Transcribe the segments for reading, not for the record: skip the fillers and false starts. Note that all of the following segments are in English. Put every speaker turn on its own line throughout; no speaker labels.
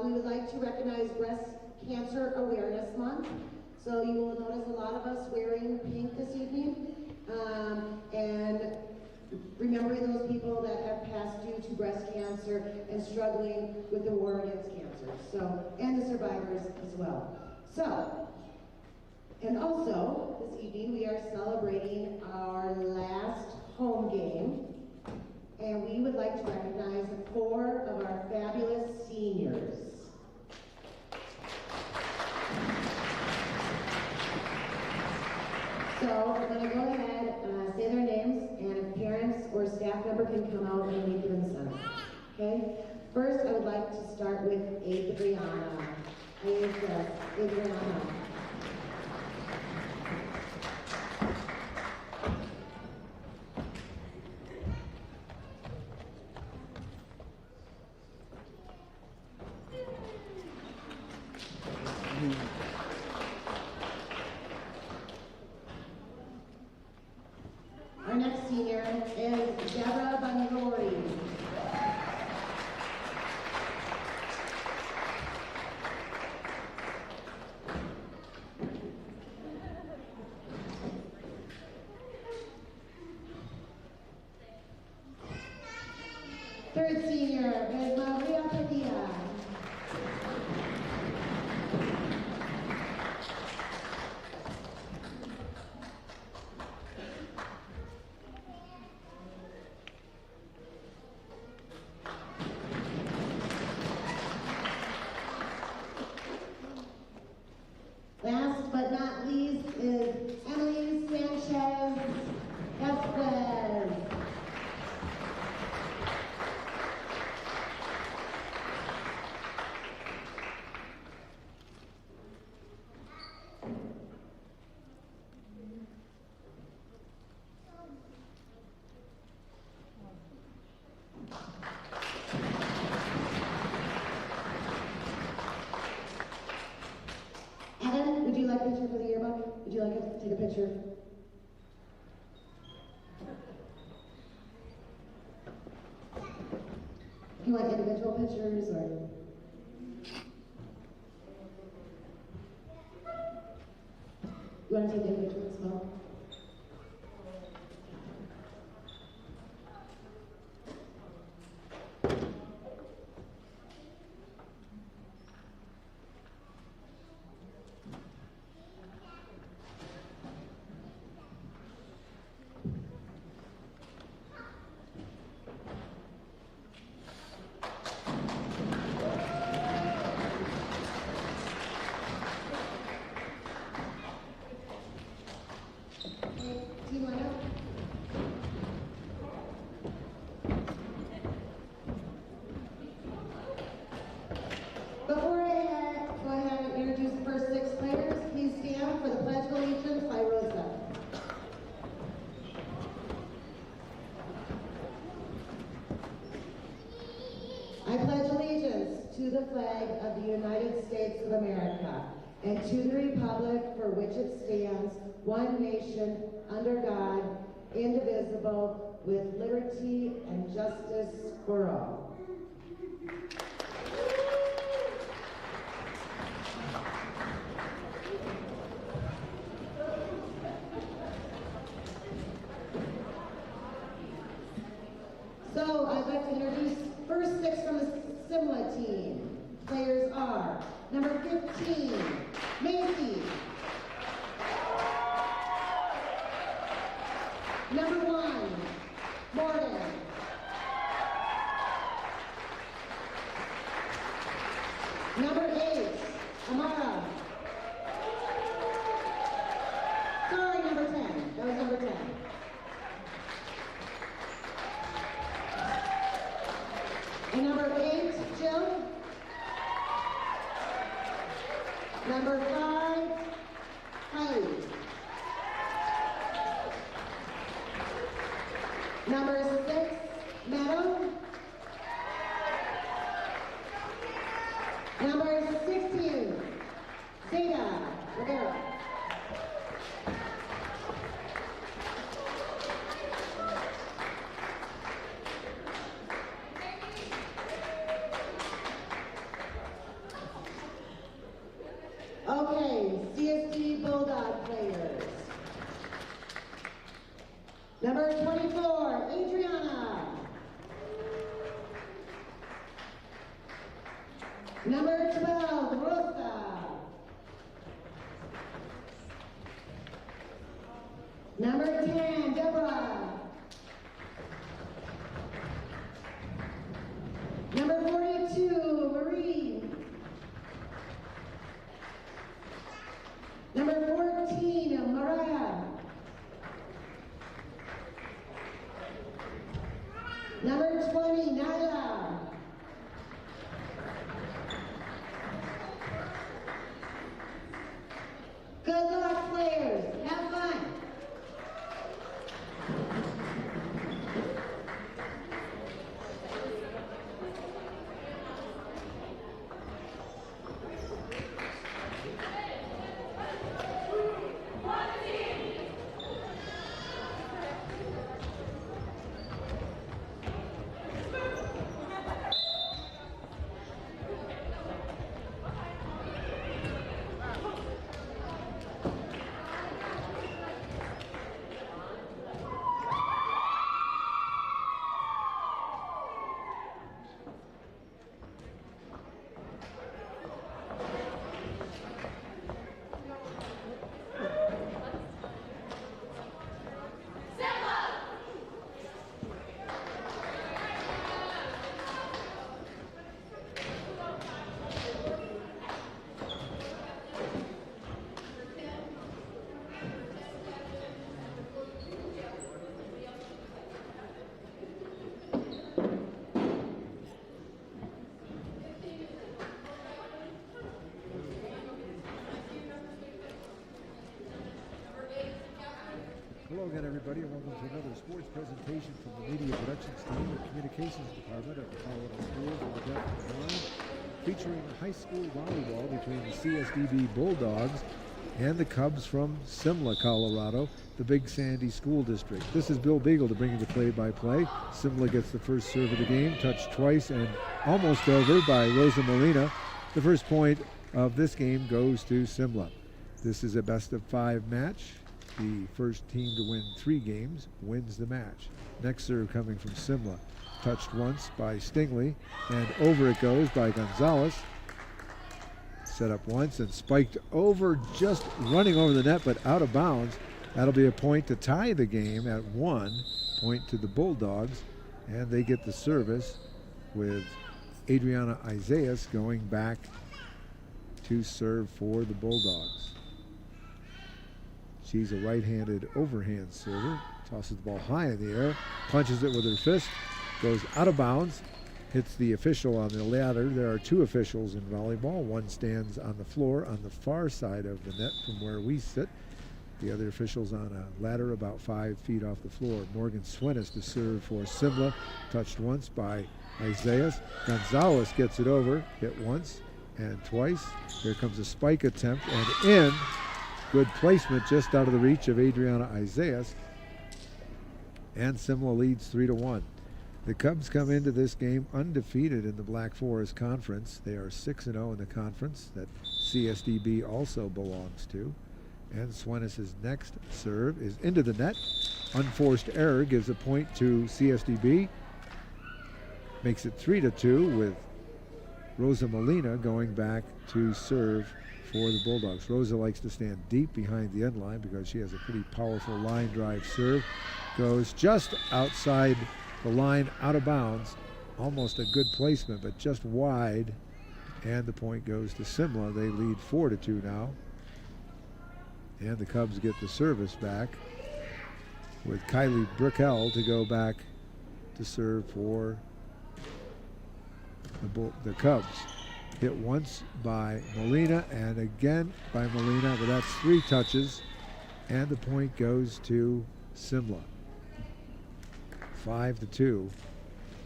we would like to recognize Breast Cancer Awareness Month. So you will notice a lot of us wearing pink this evening, and remembering those people that have passed due to breast cancer and struggling with the war against cancer. So, and the survivors as well. So, and also this evening we are celebrating our last home game, and we would like to recognize 4 of our fabulous seniors. So I'm going to go ahead, say their names, and if parents or staff member can come out and make consent. Okay? First, I would like to start with Adriana. Adriana. Our next senior is Deborah Bandori. Third senior is Maria Padilla. Last but not least is Emily Sanchez Esquez. Evan, would you like a picture for the yearbook? Would you like to take a picture? You want individual pictures or? You want to take individual as well? Team line up. Before I go ahead and introduce the first 6 players, please stand for the Pledge of Allegiance by Rosa. I pledge allegiance to the flag of the United States of America and to the republic for which it stands, one nation, under God, indivisible, with liberty and justice for all. So I'd like to introduce first 6 from the Simla team. Players are number 15, Macy. Number 1, Morgan. Number 8, Amara. Sorry, number 10. That was number 10. And number 8, Jill. Number 5, Kylie. Number 6, Meadow. Number 16, Zeta Rivera. Okay, CSD Bulldog players. Number 24, Adriana. Number 12, Rosa. Number 10, Deborah. Number 42, Marie. Number 14, Mariah. Number 20, Nyla. Good luck, players. Have fun.
Hello again, everybody, and welcome to another sports presentation from the Media Productions team and Communications Department at the Colorado School for the Deaf and Blind, featuring high school volleyball between the CSDB Bulldogs and the Cubs from Simla, Colorado, the Big Sandy School District. This is Bill Beagle to bring you the play-by-play. Simla gets the first serve of the game, touched twice and almost over by Rosa Molina. The first point of this game goes to Simla. This is a best-of-5 match. The first team to win 3 games wins the match. Next serve coming from Simla. Touched once by Stingley, and over it goes by Gonzalez. Set up once and spiked over, just running over the net, but out of bounds. That'll be a point to tie the game at 1. Point to the Bulldogs, and they get the service with Adriana Isaias going back to serve for the Bulldogs. She's a right-handed overhand server. Tosses the ball high in the air, punches it with her fist, goes out of bounds, hits the official on the ladder. There are 2 officials in volleyball. One stands on the floor on the far side of the net from where we sit. The other official's on a ladder about 5 feet off the floor. Morgan Swinis to serve for Simla. Touched once by Isaias. Gonzalez gets it over, hit once and twice. Here comes a spike attempt and in. Good placement just out of the reach of Adriana Isaias. And Simla leads 3-1. The Cubs come into this game undefeated in the Black Forest Conference. They are 6-0 in the conference that CSDB also belongs to. And Swinis' next serve is into the net. Unforced error gives a point to CSDB. Makes it 3-2 with Rosa Molina going back to serve for the Bulldogs. Rosa likes to stand deep behind the end line because she has a pretty powerful line drive serve. Goes just outside the line, out of bounds. Almost a good placement, but just wide. And the point goes to Simla. They lead 4-2 now. And the Cubs get the service back with Kylie Brickell to go back to serve for the Cubs. Hit once by Molina and again by Molina, but that's 3 touches. And the point goes to Simla. 5-2,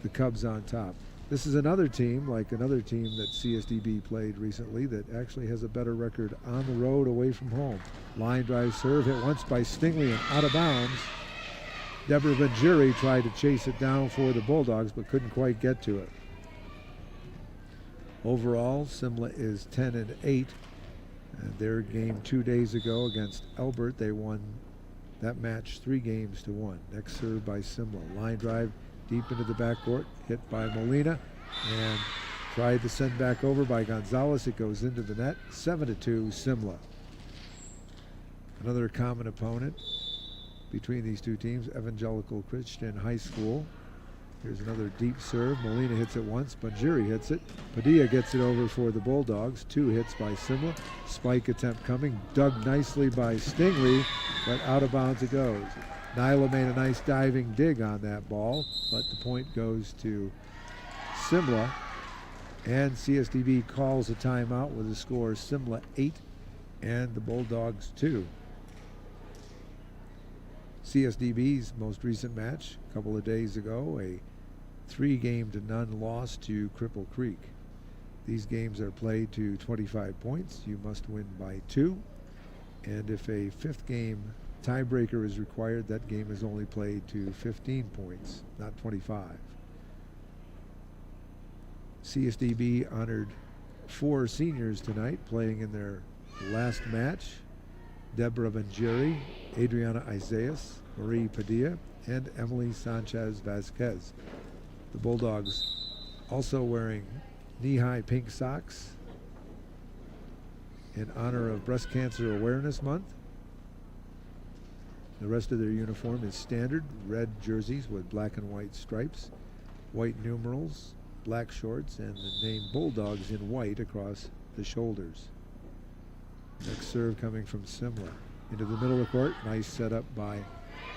the Cubs on top. This is another team, like another team that CSDB played recently, that actually has a better record on the road away from home. Line drive serve, hit once by Stingley and out of bounds. Deborah Venturi tried to chase it down for the Bulldogs, but couldn't quite get to it. Overall, Simla is 10-8 And their game 2 days ago against Albert, they won that match 3-1. Next serve by Simla. Line drive deep into the backcourt, hit by Molina, and tried to send back over by Gonzalez. It goes into the net. 7-2 Simla. Another common opponent between these two teams, Evangelical Christian High School. Here's another deep serve. Molina hits it once. Banjiri hits it. Padilla gets it over for the Bulldogs. 2 hits by Simla. Spike attempt coming. Dug nicely by Stingley, but out of bounds it goes. Nyla made a nice diving dig on that ball, but the point goes to Simla. And CSDB calls a timeout with the score Simla 8 and the Bulldogs 2. CSDB's most recent match a couple of days ago, a 3-0 loss to Cripple Creek. These games are played to 25 points. You must win by 2. And if a 5th game tiebreaker is required, that game is only played to 15 points, not 25. CSDB honored 4 seniors tonight playing in their last match. Deborah Banjiri, Adriana Isaias, Marie Padilla, and Emily Sanchez Vasquez. The Bulldogs also wearing knee-high pink socks in honor of Breast Cancer Awareness Month. The rest of their uniform is standard red jerseys with black and white stripes, white numerals, black shorts, and the name Bulldogs in white across the shoulders. Next serve coming from Simla. Into the middle of the court. Nice setup by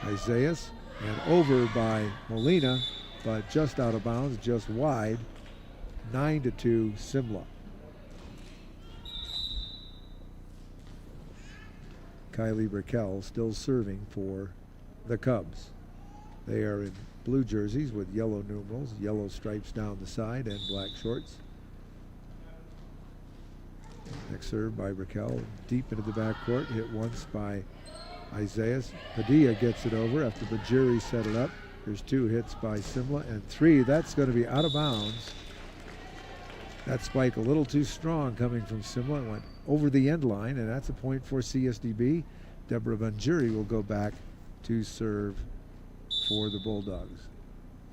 Isaias. And over by Molina, but just out of bounds, just wide. 9-2 Simla. Kylie Brickell still serving for the Cubs. They are in blue jerseys with yellow numerals, yellow stripes down the side, and black shorts. Next serve by Brickell, deep into the backcourt, hit once by Isaias. Padilla gets it over after Bajiri set it up. There's 2 hits by Simla, and 3, that's going to be out of bounds. That spike a little too strong coming from Simla. It went over the end line, and that's a point for CSDB. Deborah Banjiri will go back to serve for the Bulldogs.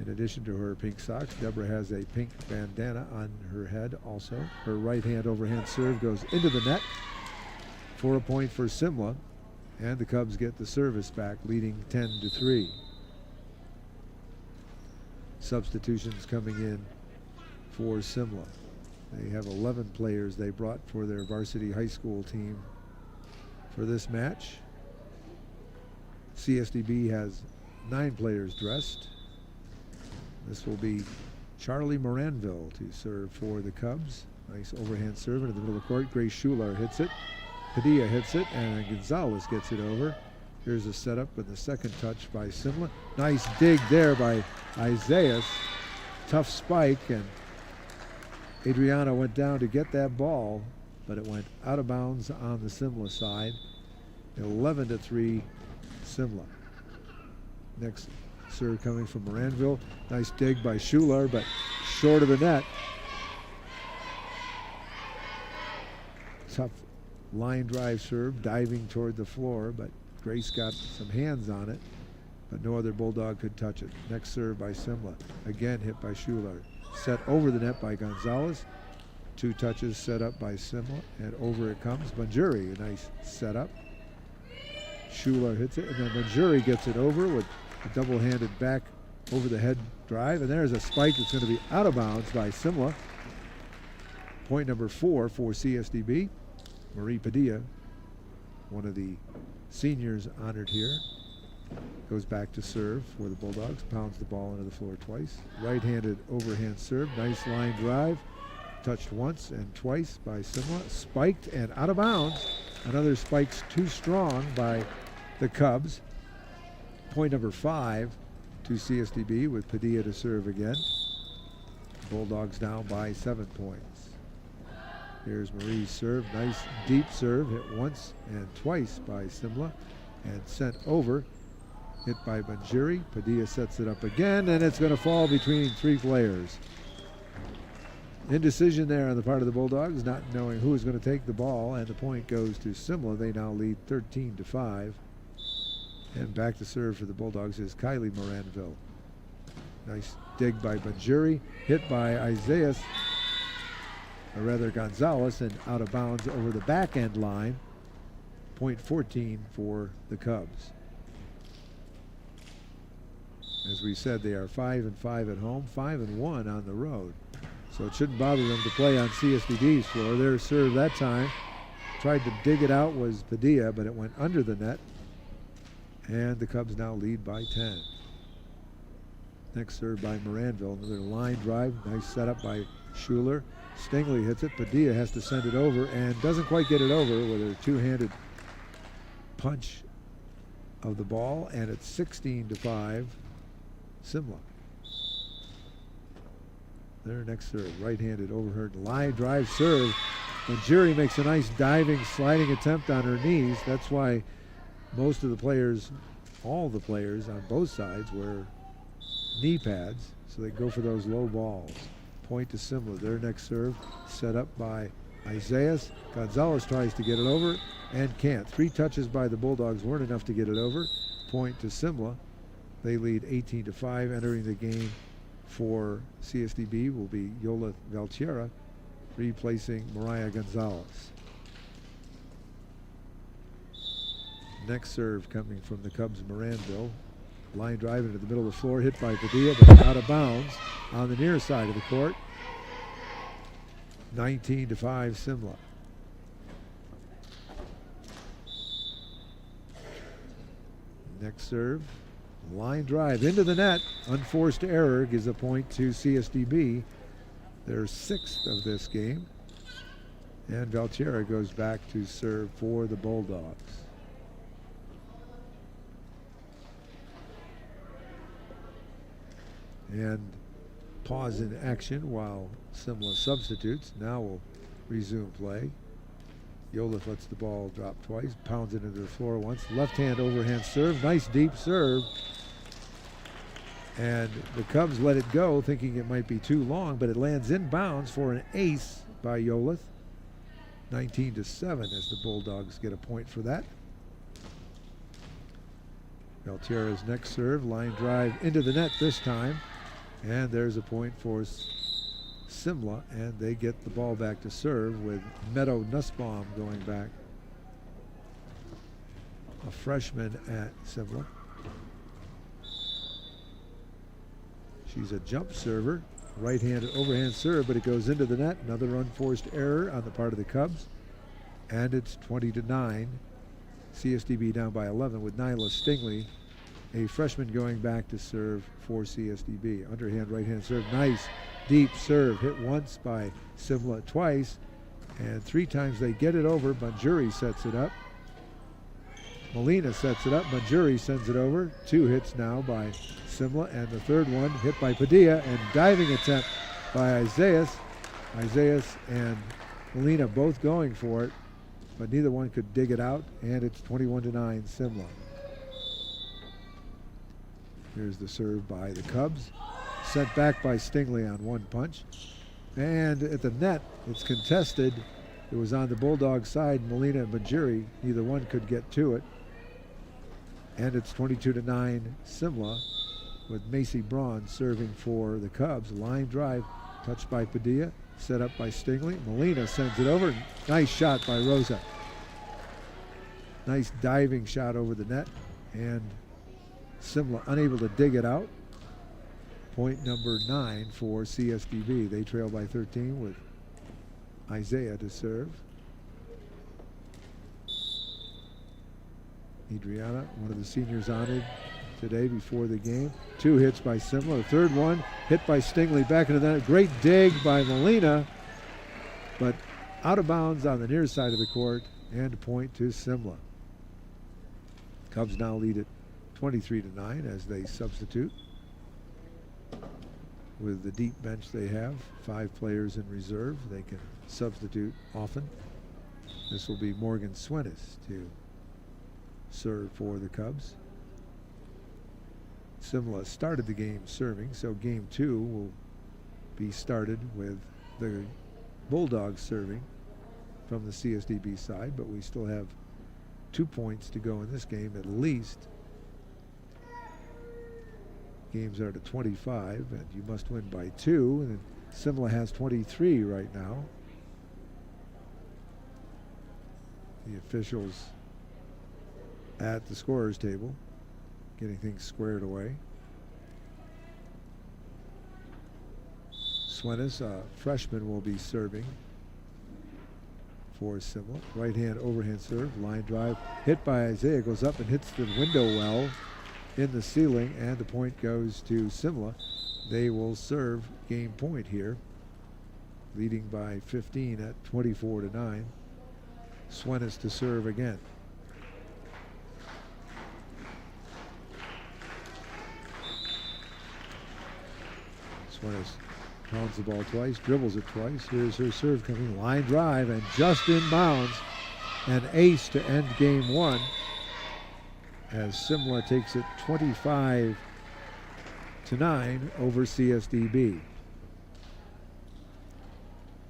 In addition to her pink socks, Deborah has a pink bandana on her head also. Her right hand overhand serve goes into the net for a point for Simla, and the Cubs get the service back, leading 10-3. Substitutions coming in for Simla. They have 11 players they brought for their varsity high school team for this match. CSDB has 9 players dressed. This will be Charlie Moranville to serve for the Cubs. Nice overhand serve into the middle of the court. Grace Schuler hits it. Padilla hits it, and Gonzalez gets it over. Here's a setup with the second touch by Simla. Nice dig there by Isaias. Tough spike, and Adriana went down to get that ball, but it went out of bounds on the Simla side. 11-3 Simla. Next serve coming from Moranville. Nice dig by Schuler, but short of the net. Tough line drive serve, diving toward the floor, but Grace got some hands on it, but no other Bulldog could touch it. Next serve by Simla. Again hit by Schuler. Set over the net by Gonzalez. 2 touches set up by Simla, and over it comes. Banjiri, a nice setup. Schuler hits it, and then Banjiri gets it over with a double-handed back over the head drive, and there's a spike that's going to be out of bounds by Simla. Point number 4 for CSDB. Marie Padilla, one of the seniors honored here, goes back to serve for the Bulldogs, pounds the ball into the floor twice. Right-handed overhand serve, nice line drive, touched once and twice by Simla, spiked and out of bounds. Another spike's too strong by the Cubs. Point number 5 to CSDB with Padilla to serve again. Bulldogs down by 7 points. Here's Marie's serve, nice deep serve, hit once and twice by Simla and sent over. Hit by Banjiri. Padilla sets it up again, and it's going to fall between 3 players. Indecision there on the part of the Bulldogs, not knowing who is going to take the ball, and the point goes to Simla. They now lead 13-5. And back to serve for the Bulldogs is Kylie Moranville. Nice dig by Banjuri, hit by Isaiah, or rather Gonzalez, and out of bounds over the back end line. Point 14 for the Cubs. As we said, they are 5-5 at home, 5-1 on the road. So it shouldn't bother them to play on CSDB's floor. Their serve that time, tried to dig it out, was Padilla, but it went under the net. And the Cubs now lead by 10. Next serve by Moranville, another line drive, nice setup by Schuler. Stingley hits it, Padilla has to send it over and doesn't quite get it over with a two-handed punch of the ball, and it's 16-5, Simla. Their next serve, right-handed overhead line drive serve. Banjuri makes a nice diving, sliding attempt on her knees. That's why most of the players, all the players on both sides, wear knee pads, so they go for those low balls. Point to Simla. Their next serve, set up by Isaiah. Gonzalez tries to get it over and can't. 3 touches by the Bulldogs weren't enough to get it over. Point to Simla. They lead 18-5. Entering the game for CSDB will be Yola Valtiera, replacing Mariah Gonzalez. Next serve coming from the Cubs, Moranville. Line drive into the middle of the floor, hit by Padilla, but out of bounds on the near side of the court. 19-5, Simla. Next serve, line drive into the net. Unforced error gives a point to CSDB. Their 6th of this game. And Valtiera goes back to serve for the Bulldogs. And pause in action while Simla substitutes. Now we'll resume play. Yola lets the ball drop twice, pounds it into the floor once. Left hand overhand serve, nice deep serve. And the Cubs let it go, thinking it might be too long, but it lands in bounds for an ace by Yola. 19-7 as the Bulldogs get a point for that. Valtiera's next serve, line drive into the net this time. And there's a point for Simla, and they get the ball back to serve with Meadow Nussbaum going back. A freshman at Simla. She's a jump server, right-handed overhand serve, but it goes into the net. Another unforced error on the part of the Cubs. And it's 20-9. CSDB down by 11 with Nyla Stingley, a freshman, going back to serve for CSDB. Underhand right-hand serve, nice deep serve, hit once by Simla, twice, and 3 times they get it over. Banjuri sets it up. Molina sets it up. Banjuri sends it over. 2 hits now by Simla, and the third one hit by Padilla, and diving attempt by Isaiah. Isaiah and Molina both going for it, but neither one could dig it out, and it's 21-9 Simla. Here's the serve by the Cubs. Sent back by Stingley on 1 punch. And at the net, it's contested. It was on the Bulldog side, Molina and Banjuri. Neither one could get to it. And it's 22-9 Simla, with Macy Braun serving for the Cubs. Line drive, touched by Padilla, set up by Stingley. Molina sends it over. Nice shot by Rosa. Nice diving shot over the net. And Simla unable to dig it out. Point number 9 for CSDB. They trail by 13 with Isaiah to serve. Adriana, one of the seniors honored today before the game. 2 hits by Simla. The third one hit by Stingley back into that. Great dig by Molina, but out of bounds on the near side of the court, and a point to Simla. Cubs now lead it 23-9 as they substitute. With the deep bench they have, 5 players in reserve, they can substitute often. This will be Morgan Swenis to serve for the Cubs. Simla started the game serving, so game 2 will be started with the Bulldogs serving from the CSDB side, but we still have 2 points to go in this game at least. Games are to 25, and you must win by 2. And Simla has 23 right now. The officials at the scorer's table getting things squared away. Swenis, a freshman, will be serving for Simla. Right hand overhand serve, line drive, hit by Isaiah, goes up and hits the window well in the ceiling, and the point goes to Simla. They will serve game point here, leading by 15 at 24-9. Swenis to serve again. Swenis pounds the ball twice, dribbles it twice. Here's her serve coming, line drive, and just in bounds. An ace to end game 1 as Simla takes it 25-9 over CSDB.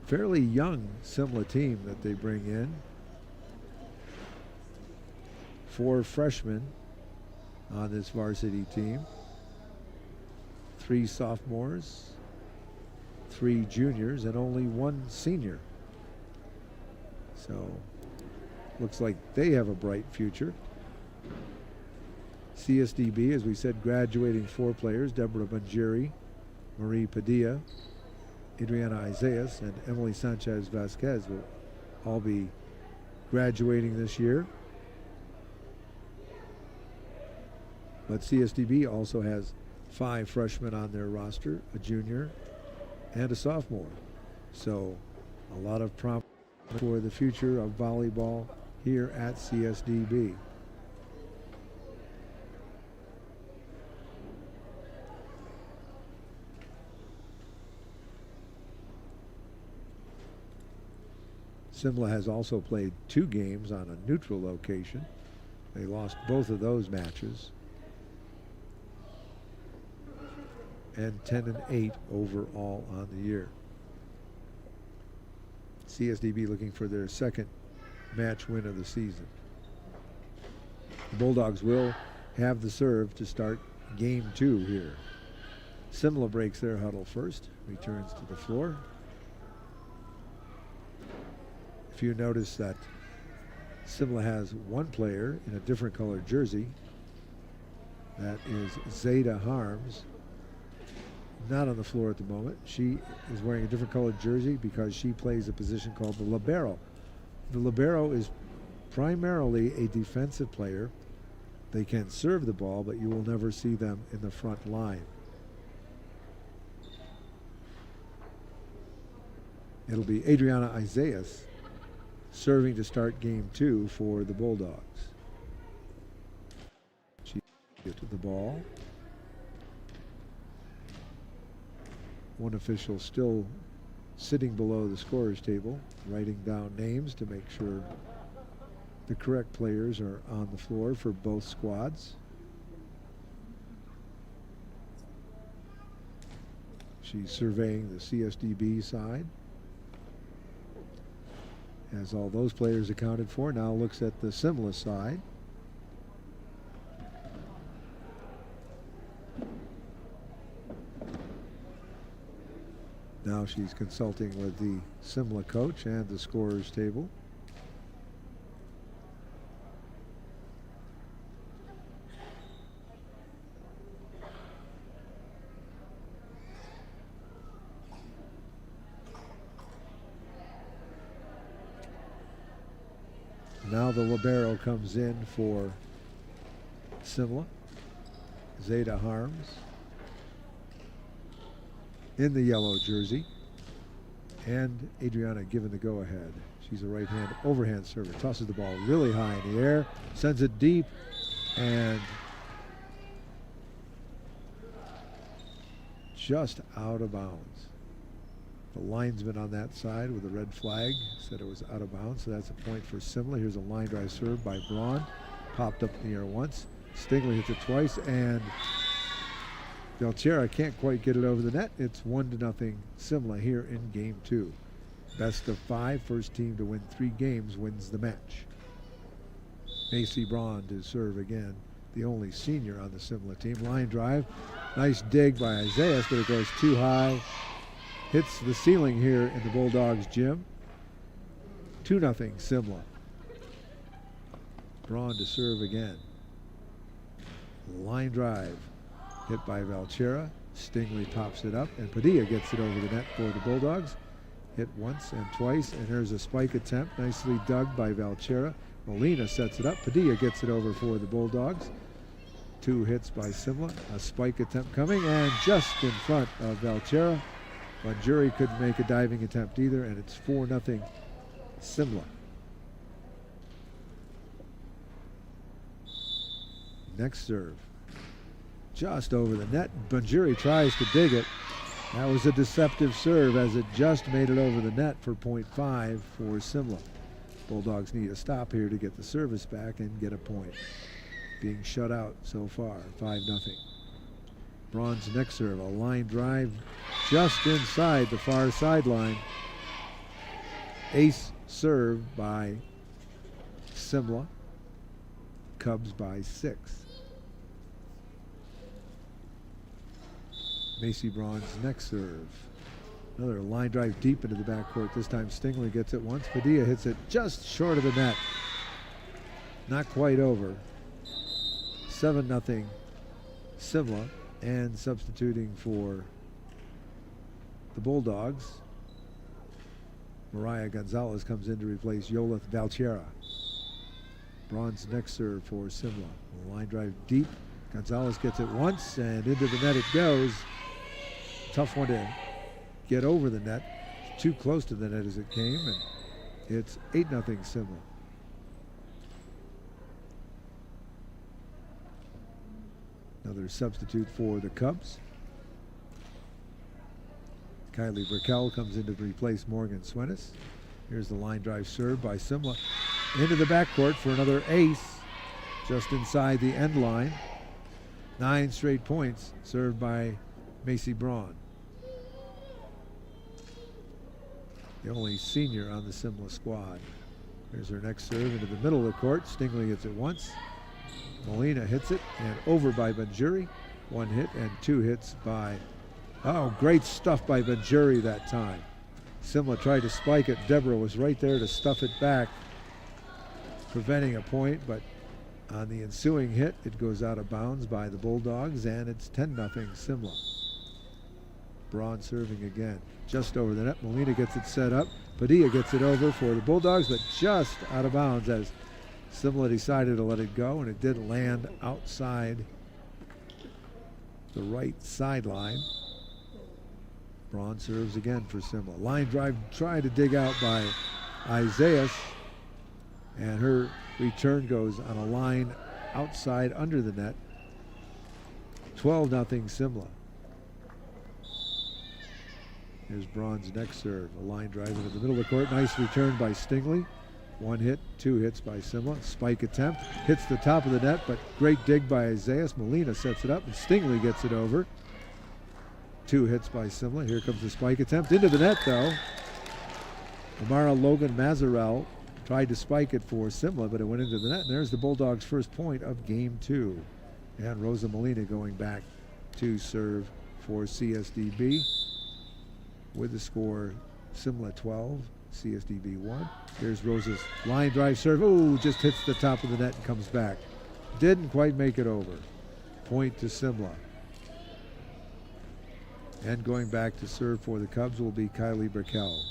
Fairly young Simla team that they bring in. 4 freshmen on this varsity team. 3 sophomores, 3 juniors, and only 1 senior. So looks like they have a bright future. CSDB, as we said, graduating 4 players: Deborah Banjiri, Marie Padilla, Adriana Isaias, and Emily Sanchez Vasquez will all be graduating this year. But CSDB also has 5 freshmen on their roster, a junior and a sophomore. So a lot of promise for the future of volleyball here at CSDB. Simla has also played 2 games on a neutral location. They lost both of those matches. And 10-8 overall on the year. CSDB looking for their 2nd match win of the season. The Bulldogs will have the serve to start game 2 here. Simla breaks their huddle first, returns to the floor. If you notice that Simla has 1 player in a different colored jersey, that is Zeta Harms. Not on the floor at the moment. She is wearing a different colored jersey because she plays a position called the libero. The libero is primarily a defensive player. They can serve the ball, but you will never see them in the front line. It'll be Adriana Isaias serving to start game 2 for the Bulldogs. She gets to the ball. One official still sitting below the scorer's table, writing down names to make sure the correct players are on the floor for both squads. She's surveying the CSDB side. Has all those players accounted for. Now looks at the Simla side. Now she's consulting with the Simla coach and the scorer's table. Now the libero comes in for Simla. Zeta Harms in the yellow jersey, and Adriana given the go-ahead. She's a right-hand overhand server, tosses the ball really high in the air, sends it deep, and just out of bounds. The linesman on that side with a red flag said it was out of bounds, so that's a point for Simla. Here's a line drive serve by Braun, popped up in the air once. Stingley hits it twice, and Valchera can't quite get it over the net. It's 1-0 Simla here in game 2. Best of 5. First team to win 3 games wins the match. Macy Braun to serve again, the only senior on the Simla team. Line drive. Nice dig by Isaiah, but it goes too high. Hits the ceiling here in the Bulldogs gym. 2-0 Simla. Braun to serve again. Line drive. Hit by Valchera. Stingley pops it up, and Padilla gets it over the net for the Bulldogs. Hit once and twice, and there's a spike attempt. Nicely dug by Valchera. Molina sets it up. Padilla gets it over for the Bulldogs. 2 hits by Simla. A spike attempt coming, and just in front of Valchera. Banjuri couldn't make a diving attempt either, and it's 4-0 Simla. Next serve. Just over the net. Banjuri tries to dig it. That was a deceptive serve as it just made it over the net for .5 for Simla. Bulldogs need a stop here to get the service back and get a point. Being shut out so far, 5-0. Braun's next serve, a line drive just inside the far sideline. Ace serve by Simla. Cubs by 6. Macy Braun's next serve. Another line drive deep into the backcourt. This time Stingley gets it once. Padilla hits it just short of the net. Not quite over. 7-0 Simla, and substituting for the Bulldogs, Mariah Gonzalez comes in to replace Yolith Valchera. Braun's next serve for Simla. Line drive deep. Gonzalez gets it once, and into the net it goes. Tough one to get over the net. Too close to the net as it came, and it's 8-0 Simla. Another substitute for the Cubs. Kylie Brickell comes in to replace Morgan Swenis. Here's the line drive serve by Simla. Into the backcourt for another ace, just inside the end line. 9 straight points served by Macy Braun. The only senior on the Simla squad. Here's her next serve into the middle of the court. Stingley hits it once. Molina hits it, and over by Banjuri. 1 hit and 2 hits by, oh, great stuff by Banjuri that time. Simla tried to spike it. Deborah was right there to stuff it back, preventing a point, but on the ensuing hit, it goes out of bounds by the Bulldogs, and it's 10-0 Simla. Braun serving again, just over the net. Molina gets it set up. Padilla gets it over for the Bulldogs, but just out of bounds as Simla decided to let it go, and it did land outside the right sideline. Braun serves again for Simla. Line drive tried to dig out by Isaiah, and her return goes on a line outside under the net. 12-0 Simla. Here's Braun's next serve. A line drive into the middle of the court. Nice return by Stingley. 1 hit, 2 hits by Simla. Spike attempt. Hits the top of the net, but great dig by Isaiah. Molina sets it up, and Stingley gets it over. 2 hits by Simla. Here comes the spike attempt. Into the net, though. Amara Logan Mazarel tried to spike it for Simla, but it went into the net. And there's the Bulldogs' first point of game 2. And Rosa Molina going back to serve for CSDB with the score Simla 12, CSDB 1. Here's Rosa's line drive serve. Ooh, just hits the top of the net and comes back. Didn't quite make it over. Point to Simla. And going back to serve for the Cubs will be Kylie Brickell.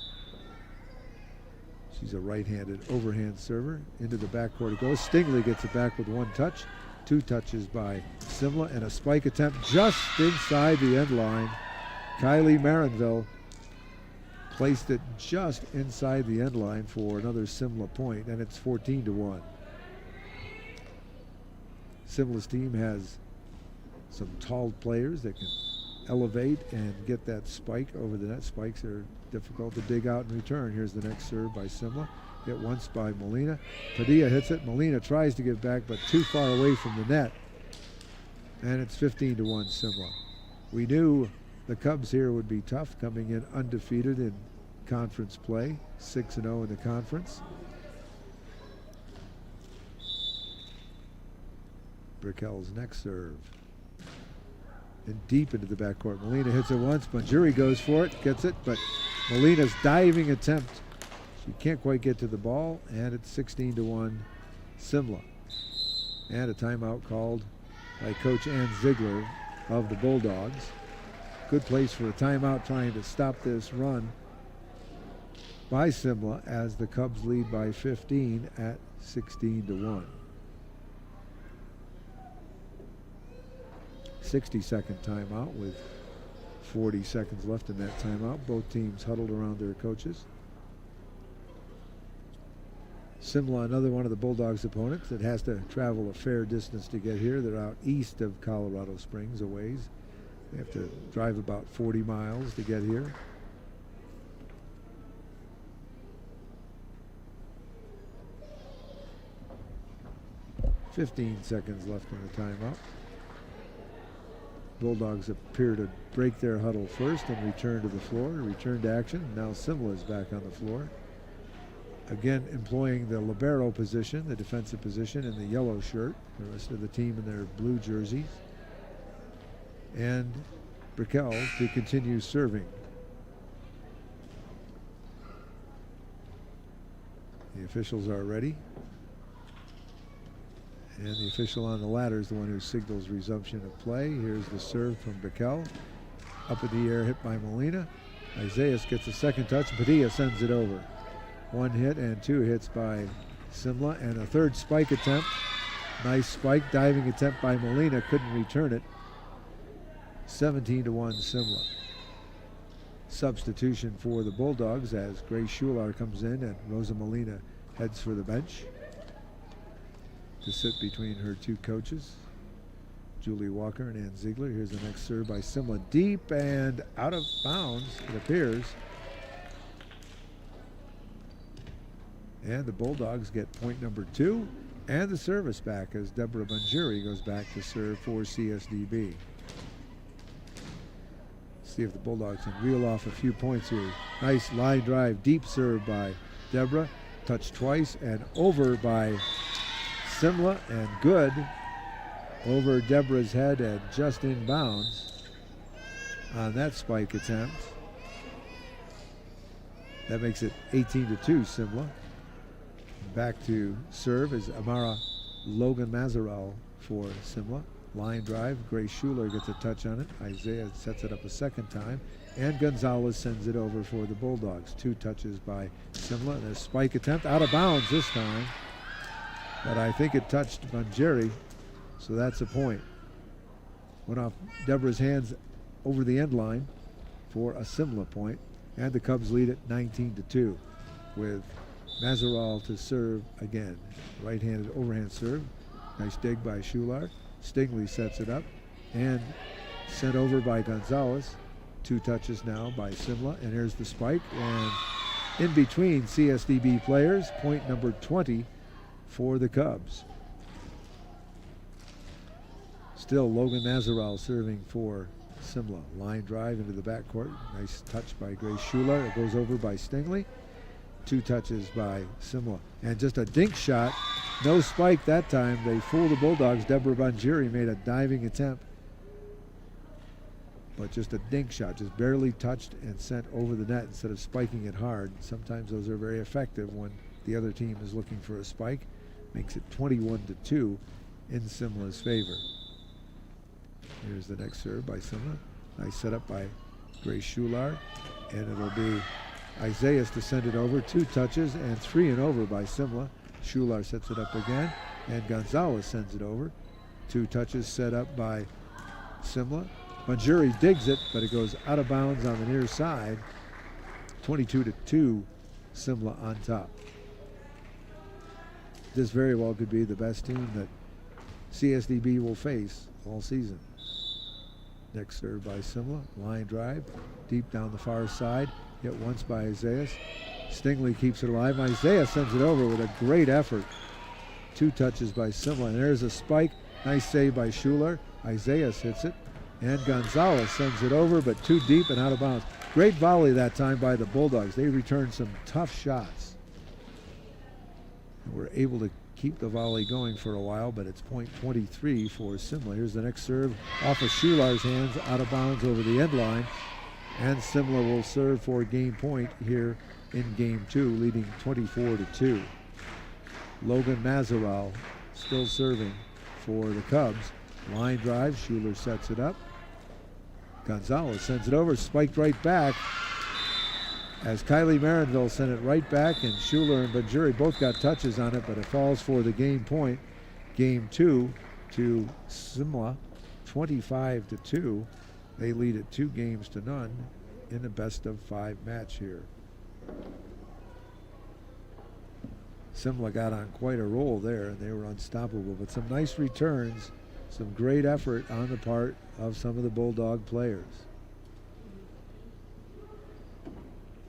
She's a right-handed overhand server. Into the backcourt it goes. Stingley gets it back with 1 touch. 2 touches by Simla, and a spike attempt just inside the end line. Kylie Marinville placed it just inside the end line for another Simla point, and it's 14-1. Simla's team has some tall players that can elevate and get that spike over the net. Spikes are difficult to dig out and return. Here's the next serve by Simla. Hit once by Molina. Padilla hits it. Molina tries to get back, but too far away from the net. And it's 15-1 Simla. We knew the Cubs here would be tough, coming in undefeated in conference play, 6-0 in the conference. Brickell's next serve. And deep into the backcourt. Molina hits it once. Manjuri goes for it, gets it, but Molina's diving attempt. She can't quite get to the ball, and it's 16-1 Simla. And a timeout called by Coach Ann Ziegler of the Bulldogs. Good place for a timeout, trying to stop this run by Simla as the Cubs lead by 15 at 16-1. 60-second timeout with 40 seconds left in that timeout. Both teams huddled around their coaches. Simla, another one of the Bulldogs' opponents that has to travel a fair distance to get here. They're out east of Colorado Springs a ways. They have to drive about 40 miles to get here. "15 seconds left in the timeout. Bulldogs appear to break their huddle first and return to the floor, return to action. Now Simla is back on the floor. Again, employing the libero position, the defensive position in the yellow shirt. The rest of the team in their blue jerseys. And Brickell to continue serving. The officials are ready. And the official on the ladder is the one who signals resumption of play. Here's the serve from Brickell. Up in the air, hit by Molina. Isaias gets a second touch. Padilla sends it over. One hit and two hits by Simla, and a third spike attempt. Nice spike, diving attempt by Molina. Couldn't return it. 17-1 Simla. Substitution for the Bulldogs as Grace Schular comes in and Rosa Molina heads for the bench to sit between her two coaches, Julie Walker and Ann Ziegler. Here's the next serve by Simla. Deep and out of bounds, it appears. And the Bulldogs get point number 2 and the service back as Deborah Banjuri goes back to serve for CSDB. See if the Bulldogs can reel off a few points here. Nice line drive, deep serve by Deborah. Touched twice and over by Simla, and good over Deborah's head and just in bounds on that spike attempt. That makes it 18-2 Simla. Back to serve is Amara Logan Mazaral for Simla. Line drive, Grace Schuler gets a touch on it. Isaiah sets it up a second time, and Gonzalez sends it over for the Bulldogs. 2 touches by Simla, and a spike attempt out of bounds this time. But I think it touched Banjeri, so that's a point. Went off Deborah's hands over the end line for a Simla point, and the Cubs lead at 19-2 with Mazaral to serve again. Right-handed overhand serve. Nice dig by Schular. Stingley sets it up and sent over by Gonzalez. 2 touches now by Simla, and here's the spike. And in between CSDB players, point number 20 for the Cubs. Still Logan Mazaral serving for Simla. Line drive into the backcourt. Nice touch by Grace Schuler. It goes over by Stingley. 2 touches by Simla. And just a dink shot. No spike that time. They fooled the Bulldogs. Deborah Banjiri made a diving attempt. But just a dink shot. Just barely touched and sent over the net instead of spiking it hard. Sometimes those are very effective when the other team is looking for a spike. Makes it 21-2 in Simla's favor. Here's the next serve by Simla. Nice setup by Grace Schular. And it'll be Isaias to send it over. 2 touches and 3 and over by Simla. Schular sets it up again, and Gonzalez sends it over. 2 touches set up by Simla. Banjuri digs it, but it goes out of bounds on the near side. 22-2, Simla on top. This very well could be the best team that CSDB will face all season. Next serve by Simla. Line drive, deep down the far side. Hit once by Isaias. Stingley keeps it alive. Isaiah sends it over with a great effort. 2 touches by Simla, and there's a spike. Nice save by Schuler. Isaias hits it, And Gonzalez sends it over, but too deep and out of bounds. Great volley that time by the Bulldogs. They returned some tough shots. And were able to keep the volley going for a while, but it's point 23 for Simla. Here's the next serve off of Schular's hands, out of bounds over the end line. And Simla will serve for game point here in game 2, leading 24-2. Logan Mazaral still serving for the Cubs. Line drive, Schular sets it up. Gonzalez sends it over, spiked right back. As Kylie Marinville sent it right back, and Schuler and Banjuri both got touches on it, but it falls for the game point. Game 2 to Simla, 25-2. They lead it 2 games to none in a best-of-5 match here. Simla got on quite a roll there, and they were unstoppable, but some nice returns, some great effort on the part of some of the Bulldog players.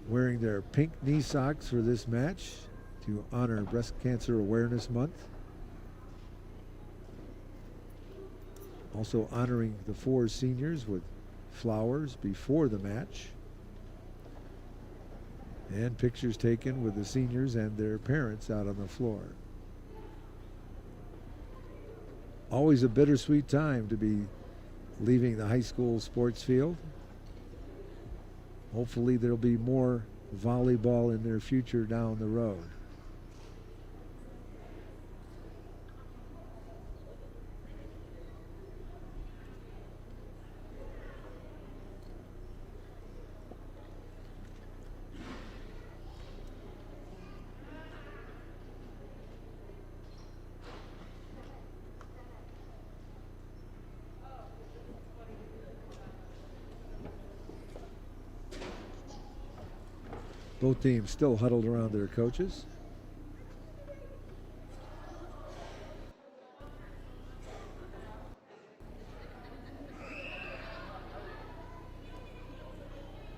Wearing their pink knee socks for this match to honor Breast Cancer Awareness Month. Also honoring the 4 seniors with flowers before the match. And pictures taken with the seniors and their parents out on the floor. Always a bittersweet time to be leaving the high school sports field. Hopefully there'll be more volleyball in their future down the road. Both teams still huddled around their coaches.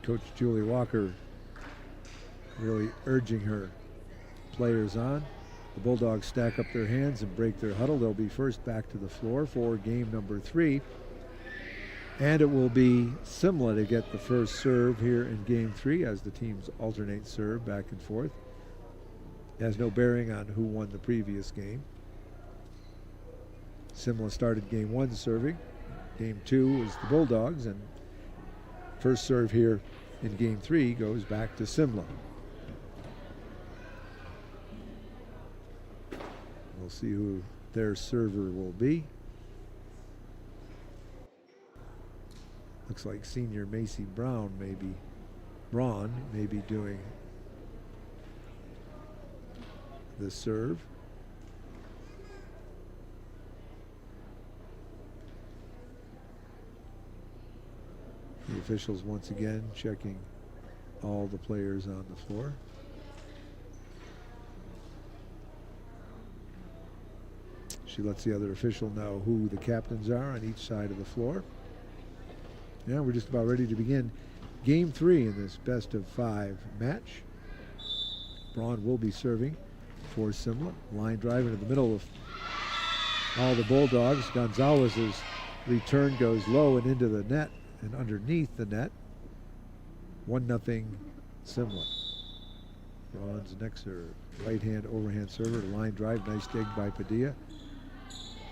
Coach Julie Walker really urging her players on. The Bulldogs stack up their hands and break their huddle. They'll be first back to the floor for game number 3. And it will be Simla to get the first serve here in game 3 as the teams alternate serve back and forth. It has no bearing on who won the previous game. Simla started game 1 serving. Game 2 is the Bulldogs, and first serve here in game 3 goes back to Simla. We'll see who their server will be. Looks like senior Macy Braun may be doing the serve. The officials once again checking all the players on the floor. She lets the other official know who the captains are on each side of the floor. Yeah, we're just about ready to begin game 3 in this best-of-5 match. Braun will be serving for Simla. Line drive into the middle of all the Bulldogs. Gonzalez's return goes low and into the net and underneath the net. 1-0 Simla. Braun's next serve. Right hand overhand server. Line drive. Nice dig by Padilla.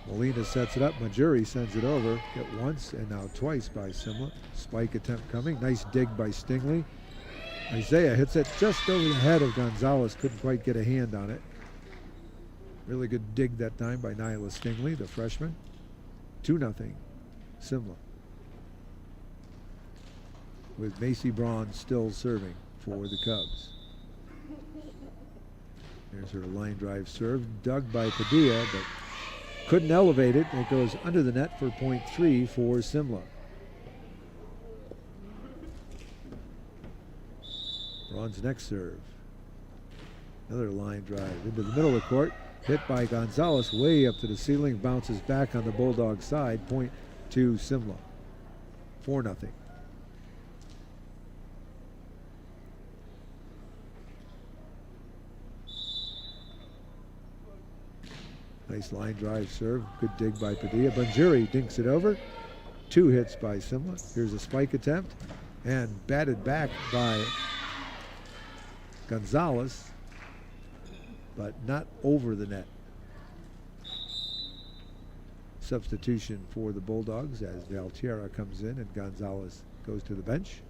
Molina sets it up. Majuri sends it over. Hit once and now twice by Simla. Spike attempt coming. Nice dig by Stingley. Isaiah hits it just over the head of Gonzalez. Couldn't quite get a hand on it. Really good dig that time by Nyla Stingley, the freshman. 2-0 Simla. With Macy Braun still serving for the Cubs. There's her line drive serve. Dug by Padilla, but couldn't elevate it. It goes under the net for point 3 for Simla. Braun's next serve. Another line drive into the middle of the court. Hit by Gonzalez way up to the ceiling. Bounces back on the Bulldog side. Point to Simla. 4-0. Nice line drive serve. Good dig by Padilla. Banjuri dinks it over. 2 hits by Simla. Here's a spike attempt and batted back by Gonzalez, but not over the net. Substitution for the Bulldogs as Valtierra comes in and Gonzalez goes to the bench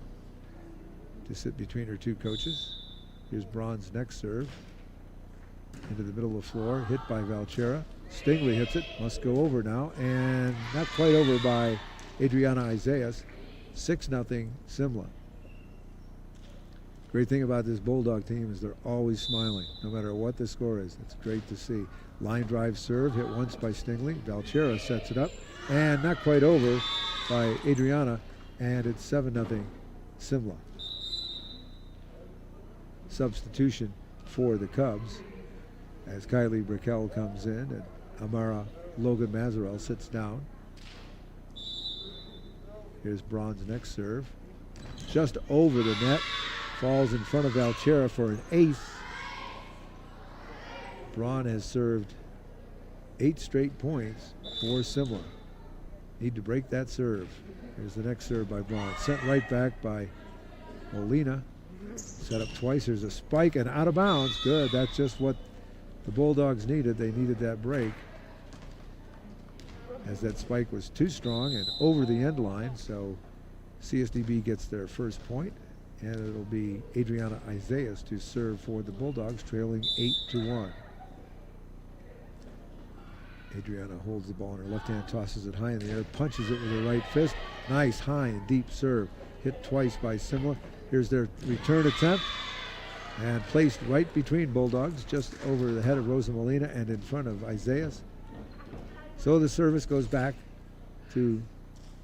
to sit between her 2 coaches. Here's Braun's next serve into the middle of the floor, hit by Valtierra. Stingley hits it, must go over now, and not quite over by Adriana Isaias. 6-0 Simla. Great thing about this Bulldog team is they're always smiling, no matter what the score is. It's great to see. Line drive serve, hit once by Stingley. Valtierra sets it up, and not quite over by Adriana, and it's 7-0 Simla. Substitution for the Cubs as Kylie Brickell comes in and Amara Logan Mazarel sits down. Here's Braun's next serve. Just over the net. Falls in front of Valtierra for an ace. Braun has served 8 straight points for Simla. Need to break that serve. Here's the next serve by Braun. Sent right back by Molina. Set up twice. There's a spike and out of bounds. Good. That's just what the Bulldogs needed. They needed that break, as that spike was too strong and over the end line. So CSDB gets their first point, and it'll be Adriana Isaias to serve for the Bulldogs, trailing 8-1. Adriana holds the ball in her left hand, tosses it high in the air, punches it with her right fist. Nice high and deep serve. Hit twice by Simla. Here's their return attempt, and placed right between Bulldogs, just over the head of Rosa Molina and in front of Isaias. So the service goes back to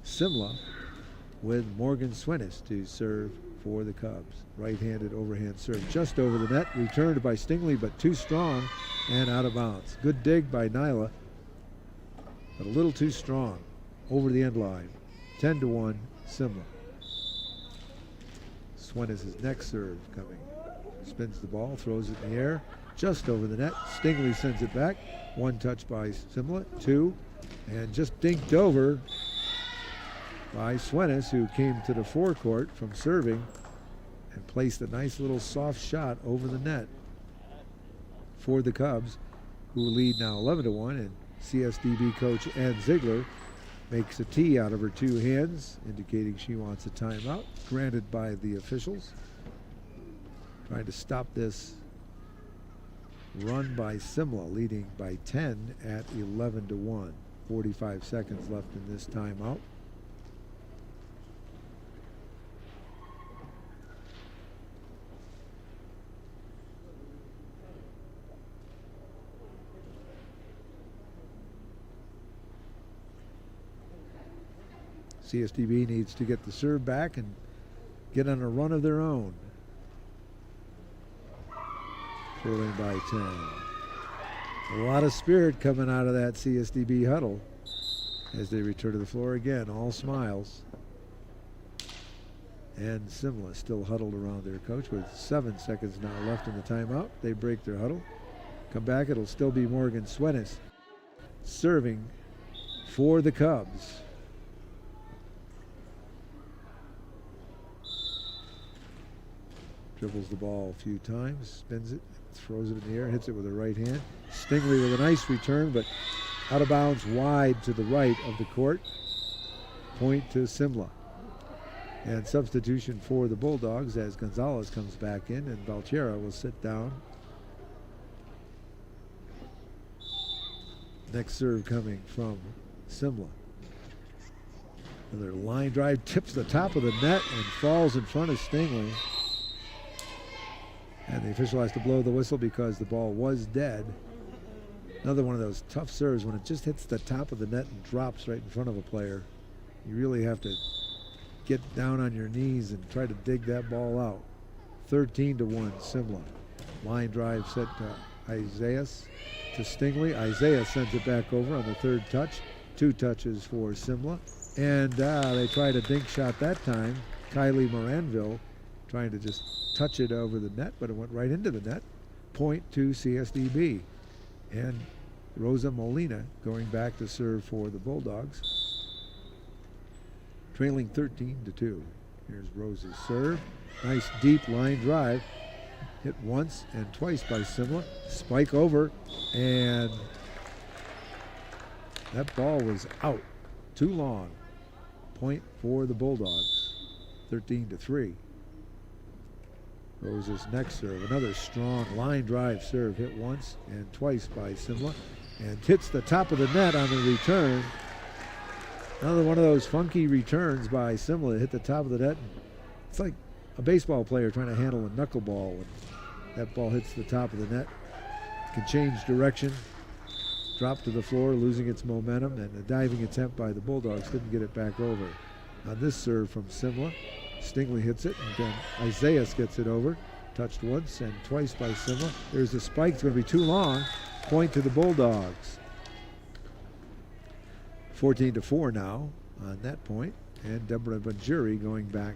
Simla with Morgan Swenis to serve for the Cubs. Right-handed overhand serve just over the net, returned by Stingley, but too strong and out of bounds. Good dig by Nyla, but a little too strong over the end line. 10-1 Simla. Swenis' next serve coming. Spins the ball, throws it in the air, just over the net. Stingley sends it back. 1 touch by Simla, 2, and just dinked over by Swenis, who came to the forecourt from serving and placed a nice little soft shot over the net for the Cubs, who lead now 11-1, and CSDB coach Ann Ziegler makes a tee out of her 2 hands, indicating she wants a timeout, granted by the officials. Trying to stop this run by Simla, leading by 10 at 11-1. 45 seconds left in this timeout. CSDB needs to get the serve back and get on a run of their own. Trailing by 10. A lot of spirit coming out of that CSDB huddle as they return to the floor again, all smiles. And Simla still huddled around their coach with 7 seconds now left in the timeout. They break their huddle. Come back, it'll still be Morgan Swenis serving for the Cubs. Dribbles the ball a few times, spins it, throws it in the air, hits it with her right hand. Stingley with a nice return, but out of bounds wide to the right of the court. Point to Simla. And substitution for the Bulldogs as Gonzalez comes back in and Valtierra will sit down. Next serve coming from Simla. Another line drive, tips the top of the net and falls in front of Stingley. And the official has to blow the whistle because the ball was dead. Another one of those tough serves when it just hits the top of the net and drops right in front of a player. You really have to get down on your knees and try to dig that ball out. 13-1 Simla. Line drive set to Isaias to Stingley. Isaiah sends it back over on the 3rd touch. 2 touches for Simla. And they tried a dink shot that time. Kylie Moranville trying to just touch it over the net, but it went right into the net. Point to CSDB. And Rosa Molina going back to serve for the Bulldogs. trailing 13-2. Here's Rose's serve. Nice deep line drive. Hit once and twice by Simla. Spike over, and that ball was out. Too long. Point for the Bulldogs. 13-3. Rose's next serve. Another strong line drive serve. Hit once and twice by Simla. And hits the top of the net on the return. Another one of those funky returns by Simla. Hit the top of the net. It's like a baseball player trying to handle a knuckleball. When that ball hits the top of the net, it can change direction, drop to the floor, losing its momentum, and a diving attempt by the Bulldogs didn't get it back over. On this serve from Simla, Stingley hits it, and then Isaias gets it over. Touched once and twice by Simla. There's the spike. It's going to be too long. Point to the Bulldogs. 14-4 now on that point, and Deborah Banjuri going back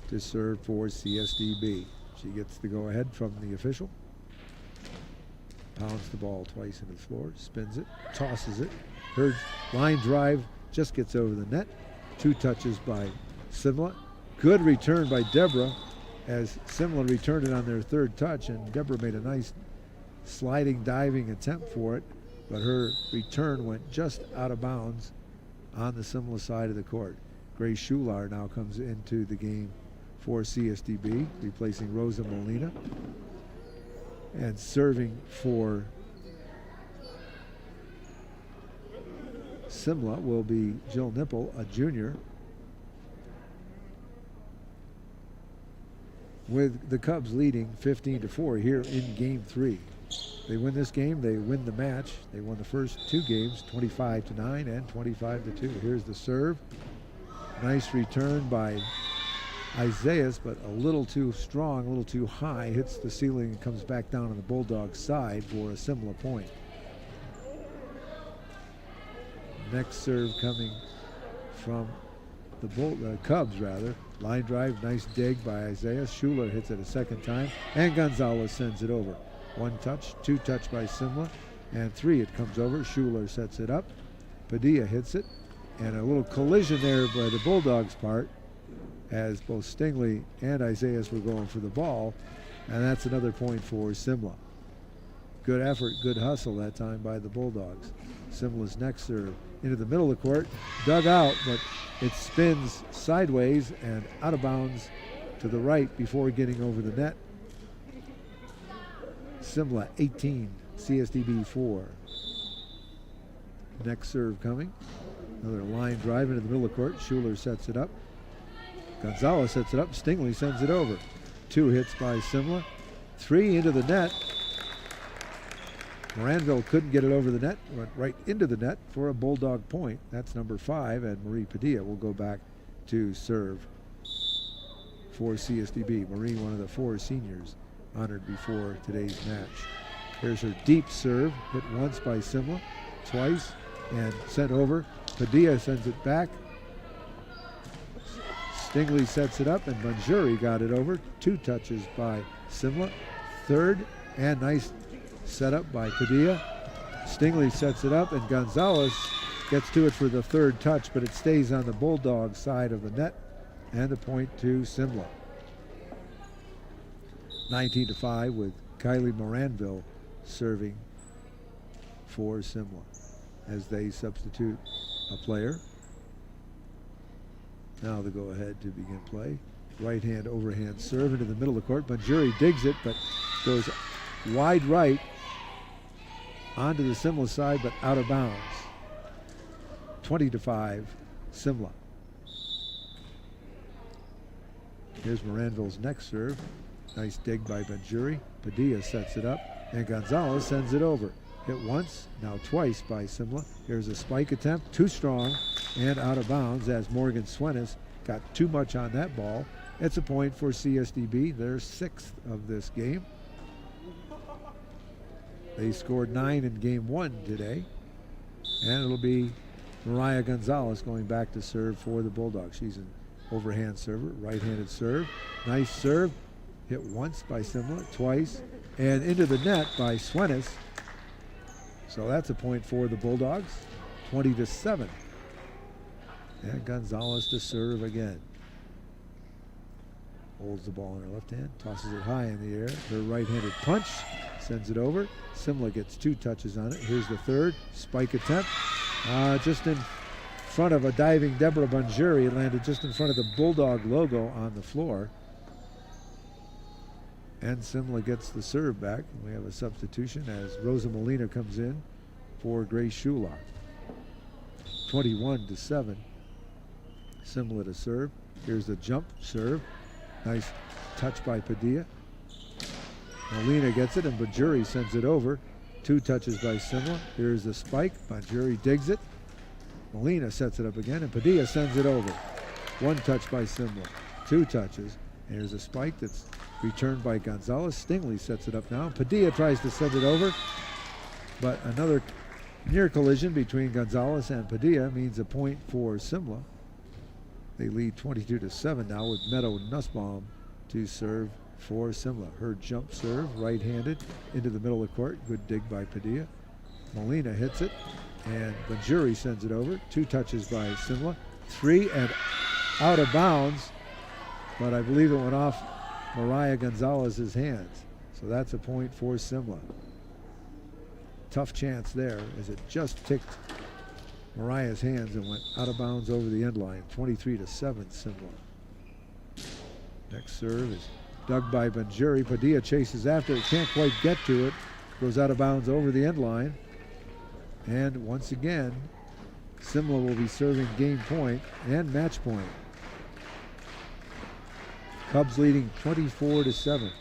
to serve for CSDB. She gets the go-ahead from the official. Pounds the ball twice into the floor, spins it, tosses it. Her line drive just gets over the net. 2 touches by Simla. Good return by Deborah as Simla returned it on their 3rd touch, and Deborah made a nice sliding, diving attempt for it, but her return went just out of bounds on the Simla side of the court. Grace Schular now comes into the game for CSDB, replacing Rosa Molina. And serving for Simla will be Jill Nipple, a junior. With the Cubs leading 15-4 here in Game 3. They win this game, they win the match. They won the first 2 games, 25-9 and 25-2. Here's the serve. Nice return by Isaias, but a little too strong, a little too high. Hits the ceiling and comes back down on the Bulldogs side for a Simla point. Next serve coming from the Cubs, rather. Line drive, nice dig by Isaias. Schuler hits it a 2nd time, and Gonzalez sends it over. 1 touch, 2 touch by Simla, and 3 it comes over. Schuler sets it up. Padilla hits it, and a little collision there by the Bulldogs' part as both Stingley and Isaias were going for the ball, and that's another point for Simla. Good effort, good hustle that time by the Bulldogs. Simla's next serve into the middle of the court, dug out, but it spins sideways and out of bounds to the right before getting over the net. Simla 18, CSDB 4. Next serve coming. Another line drive into the middle of the court. Schuler sets it up. Gonzalez sets it up. Stingley sends it over. 2 hits by Simla. 3 into the net. Moranville couldn't get it over the net. Went right into the net for a Bulldog point. That's number 5, and Marie Padilla will go back to serve for CSDB. Marie, one of the 4 seniors honored before today's match. Here's her deep serve. Hit once by Simla, twice, and sent over. Padilla sends it back. Stingley sets it up, and Banjuri got it over. 2 touches by Simla. 3rd, and nice setup by Padilla. Stingley sets it up, and Gonzalez gets to it for the 3rd touch, but it stays on the Bulldog side of the net, and a point to Simla. 19-5 with Kylie Moranville serving for Simla as they substitute a player. Now the go-ahead to begin play. Right hand overhand serve into the middle of the court. Banjuri digs it, but goes wide right onto the Simla side, but out of bounds. 20-5, Simla. Here's Moranville's next serve. Nice dig by Banjuri. Padilla sets it up, and Gonzalez sends it over. Hit once, now twice by Simla. Here's a spike attempt, too strong and out of bounds as Morgan Swenis got too much on that ball. It's a point for CSDB, their 6th of this game. They scored 9 in game 1 today, and it'll be Mariah Gonzalez going back to serve for the Bulldogs. She's an overhand server, right-handed serve. Nice serve, hit once by Simla, twice, and into the net by Swenis. So that's a point for the Bulldogs, 20-7. And Gonzalez to serve again. Holds the ball in her left hand, tosses it high in the air. Her right-handed punch sends it over. Simla gets 2 touches on it. Here's the third spike attempt. Just in front of a diving Deborah Banjuri. It landed just in front of the Bulldog logo on the floor. And Simla gets the serve back. We have a substitution as Rosa Molina comes in for Grace Shulock. 21-7. Simla to serve. Here's the jump serve. Nice touch by Padilla. Molina gets it, and Banjuri sends it over. 2 touches by Simla. Here's the spike. Banjuri digs it. Molina sets it up again, and Padilla sends it over. 1 touch by Simla. 2 touches. Here's a spike that's returned by Gonzalez. Stingley sets it up now. Padilla tries to send it over, but another near collision between Gonzalez and Padilla means a point for Simla. They lead 22-7 now with Meadow Nussbaum to serve for Simla. Her jump serve, right-handed, into the middle of the court. Good dig by Padilla. Molina hits it, and Banjuri sends it over. 2 touches by Simla. 3 and out of bounds, but I believe it went off Mariah Gonzalez's hands. So that's a point for Simla. Tough chance there as it just ticked Mariah's hands and went out of bounds over the end line. 23-7 Simla. Next serve is dug by Banjuri. Padilla chases after it, can't quite get to it. Goes out of bounds over the end line. And once again, Simla will be serving game point and match point. Cubs leading 24-7.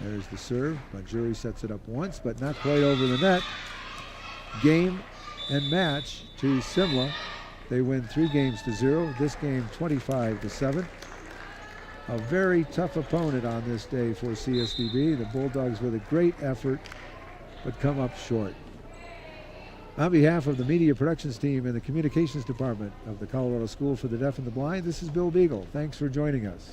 There's the serve. Banjuri sets it up once, but not quite over the net. Game and match to Simla. They win 3-0. This game 25-7. A very tough opponent on this day for CSDB. The Bulldogs with a great effort, but come up short. On behalf of the media productions team and the communications department of the Colorado School for the Deaf and the Blind, this is Bill Beagle. Thanks for joining us.